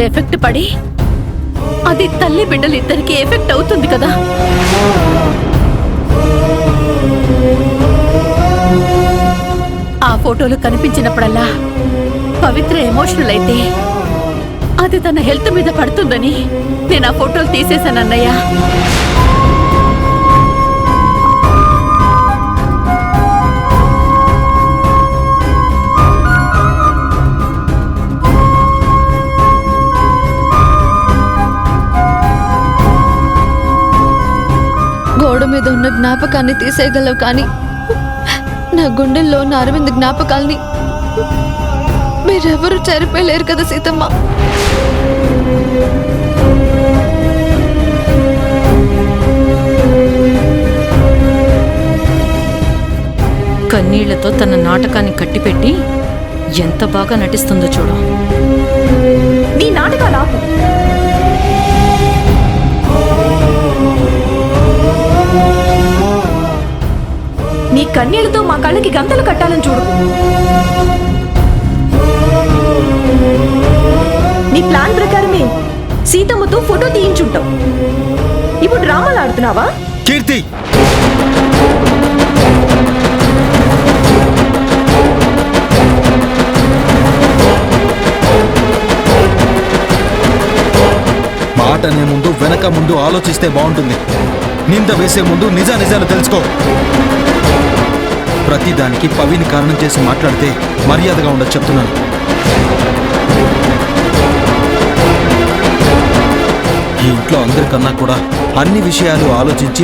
Effect పడి అది తల్లి బిడ్డలిద్దరికి ఎఫెక్ట్ అవుతుంది కదా. ఆ ఫోటోలు కనిపించినప్పుడల్లా పవిత్ర ఎమోషనల్ అయితే అది తన హెల్త్ మీద పడుతుందని నేను ఆ ఫోటోలు తీసేశానన్నయ్య. గోడ మీద ఉన్న జ్ఞాపకాన్ని తీసేయగలవు కానీ నా గుండెల్లో ఉన్న అరవింద్ జ్ఞాపకాల్ని మీరెవరూ చెరిపోయలేరు కదా సీతమ్మ. కన్నీళ్లతో తన నాటకాన్ని కట్టిపెట్టి ఎంత బాగా నటిస్తుందో చూడు. నీ నాటకాలు ఆపు. నీ కన్నీళ్లతో మా కళ్ళకి గంతలు కట్టాలని చూడు. నీ ప్లాన్ ప్రకారమే సీతమ్మతో ఫోటో తీయించుంటావు. ఇప్పుడు డ్రామాలు ఆడుతున్నావా? కీర్తి, మాట అనే ముందు వెనక ముందు ఆలోచిస్తే బాగుంటుంది. నింద వేసే ముందు నిజాలు తెలుసుకో. ప్రతిదానికి పవిని కారణం చేసి మాట్లాడితే మర్యాదగా ఉండదు చెప్తున్నాను. ఈ ఇంట్లో అందరికన్నా కూడా అన్ని విషయాలు ఆలోచించి